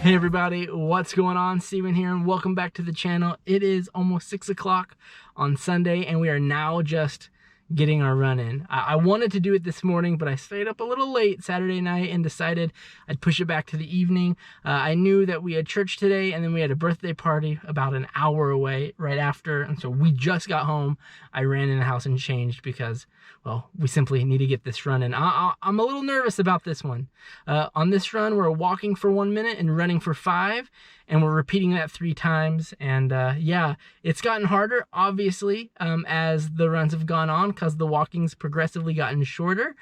Hey everybody, what's going on? Steven here and welcome back to the channel. It is almost 6 o'clock on Sunday and we are now just getting our run in. I wanted to do it this morning, but I stayed up a little late Saturday night and decided I'd push it back to the evening. I knew that we had church today and then we had a birthday party about an hour away right after, and so we just got home. I ran in the house and changed because, well, we simply need to get this run in. I'm a little nervous about this one. On this run, we're walking for 1 minute and running for 5, and we're repeating that 3 times. And yeah, it's gotten harder, obviously, as the runs have gone on because the walking's progressively gotten shorter.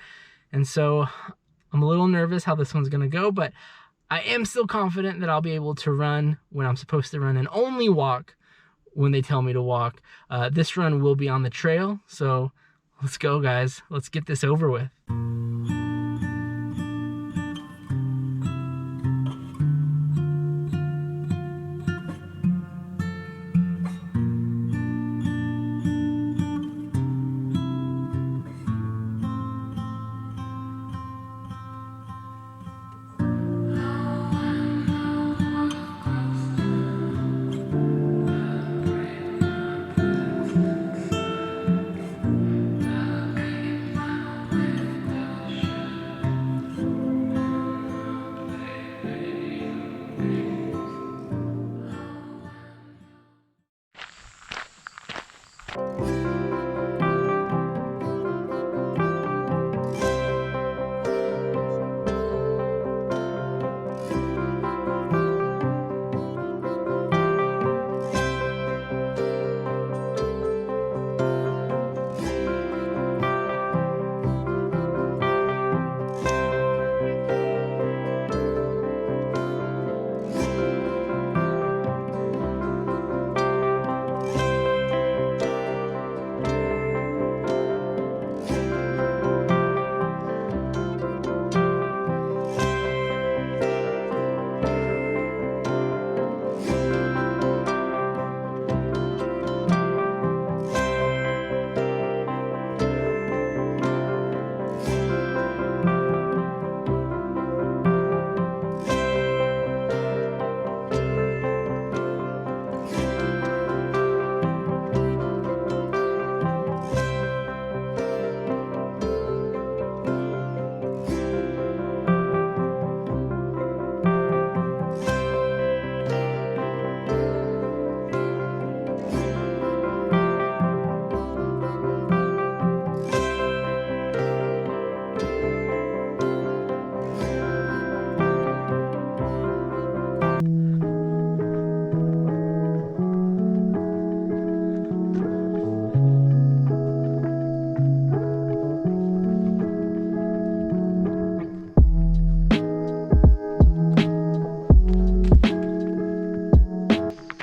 And so I'm a little nervous how this one's gonna go, but I am still confident that I'll be able to run when I'm supposed to run and only walk when they tell me to walk. This run will be on the trail, so let's go, guys. Let's get this over with.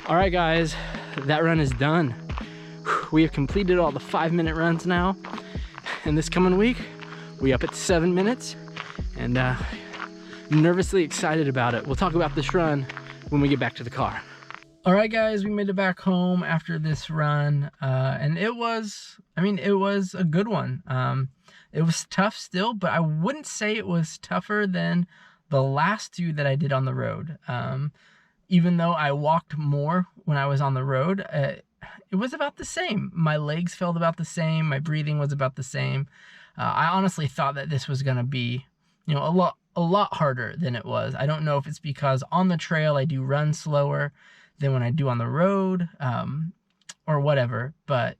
All right, guys, that run is done. We have completed all the 5-minute runs now. And this coming week, we up at 7 minutes and nervously excited about it. We'll talk about this run when we get back to the car. All right, guys, we made it back home after this run. And it was a good one. It was tough still, but I wouldn't say it was tougher than the last 2 that I did on the road. Even though I walked more when I was on the road, it was about the same. My legs felt about the same. My breathing was about the same. I honestly thought that this was gonna be, a lot harder than it was. I don't know if it's because on the trail I do run slower than when I do on the road, or whatever. But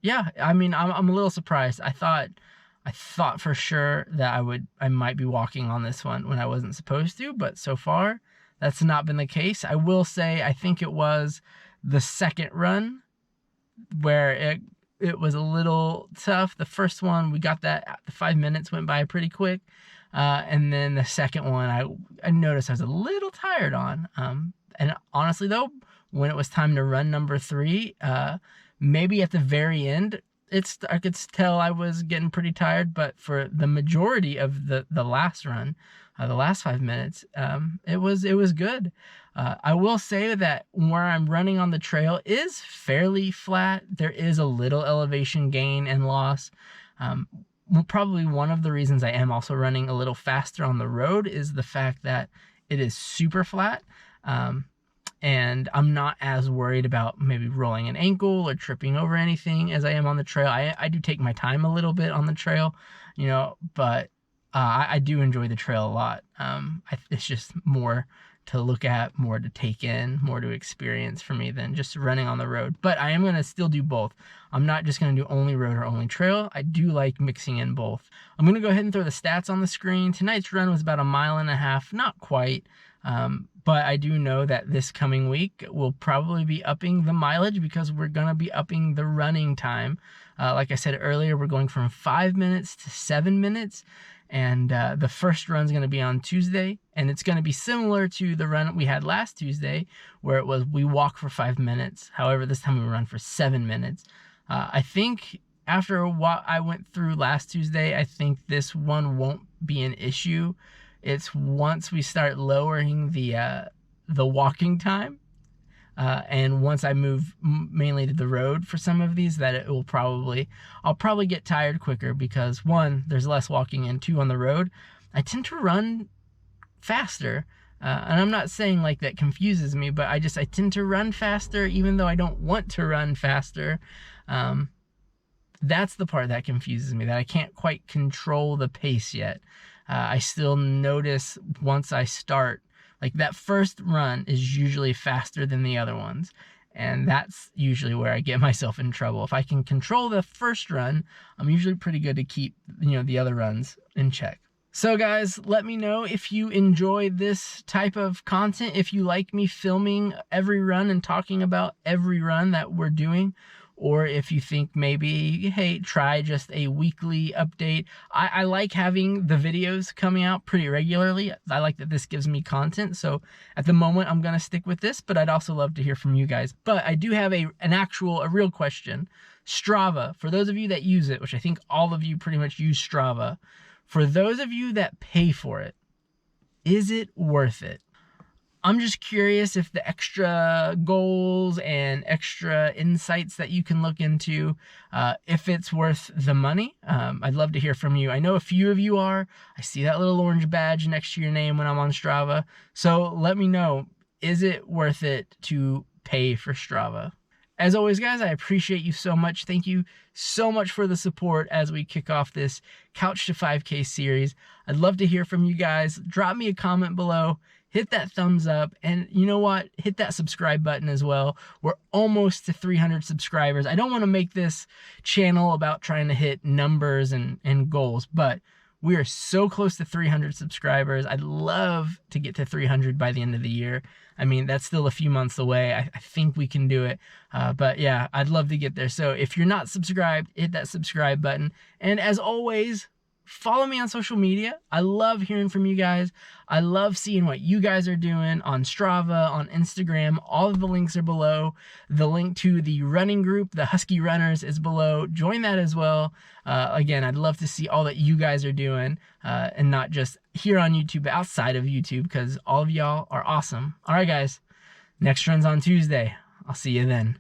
yeah, I'm a little surprised. I thought for sure that I might be walking on this one when I wasn't supposed to, but so far that's not been the case. I will say I think it was the second run where it was a little tough. The first one, we got that, the 5 minutes went by pretty quick. And then the second one, I noticed I was a little tired on. And honestly though, when it was time to run number 3, maybe at the very end, I could tell I was getting pretty tired, but for the majority of the last run, the last 5 minutes, it was good. I will say that where I'm running on the trail is fairly flat. There is a little elevation gain and loss. Probably one of the reasons I am also running a little faster on the road is the fact that it is super flat. And I'm not as worried about maybe rolling an ankle or tripping over anything as I am on the trail. I do take my time a little bit on the trail, you know, but I do enjoy the trail a lot. It's just more to look at, more to take in, more to experience for me than just running on the road. But I am going to still do both. I'm not just going to do only road or only trail. I do like mixing in both. I'm going to go ahead and throw the stats on the screen. Tonight's run was about 1.5 miles, not quite. But I do know that this coming week we'll probably be upping the mileage because we're going to be upping the running time. Like I said earlier, we're going from 5 minutes to 7 minutes. And the first run's going to be on Tuesday, and it's going to be similar to the run we had last Tuesday, where it was we walk for 5 minutes. However, this time we run for 7 minutes. I think after what I went through last Tuesday, I think this one won't be an issue. It's once we start lowering the walking time, and once I move mainly to the road for some of these, that I'll probably get tired quicker because 1, there's less walking, and 2, on the road, I tend to run faster. And I'm not saying like that confuses me, but I tend to run faster even though I don't want to run faster. That's the part that confuses me, that I can't quite control the pace yet. I still notice once I start, like that first run is usually faster than the other ones. And that's usually where I get myself in trouble. If I can control the first run, I'm usually pretty good to keep, the other runs in check. So guys, let me know if you enjoy this type of content, if you like me filming every run and talking about every run that we're doing, or if you think maybe, hey, try just a weekly update. I like having the videos coming out pretty regularly. I like that this gives me content. So at the moment, I'm going to stick with this, but I'd also love to hear from you guys. But I do have a real question. Strava, for those of you that use it, which I think all of you pretty much use Strava, for those of you that pay for it, is it worth it? I'm just curious if the extra goals and extra insights that you can look into, if it's worth the money. I'd love to hear from you. I know a few of you are. I see that little orange badge next to your name when I'm on Strava. So let me know, is it worth it to pay for Strava? As always, guys, I appreciate you so much. Thank you so much for the support as we kick off this Couch to 5K series. I'd love to hear from you guys. Drop me a comment below. Hit that thumbs up, and you know what? Hit that subscribe button as well. We're almost to 300 subscribers. I don't want to make this channel about trying to hit numbers and goals, but we are so close to 300 subscribers. I'd love to get to 300 by the end of the year. I mean, that's still a few months away. I think we can do it. But yeah, I'd love to get there. So if you're not subscribed, hit that subscribe button. And as always, follow me on social media. I love hearing from you guys. I love seeing what you guys are doing on Strava, on Instagram. All of the links are below. The link to the running group, the Husky Runners, is below. Join that as well. Again, I'd love to see all that you guys are doing, and not just here on YouTube, but outside of YouTube, because all of y'all are awesome. All right, guys. Next run's on Tuesday. I'll see you then.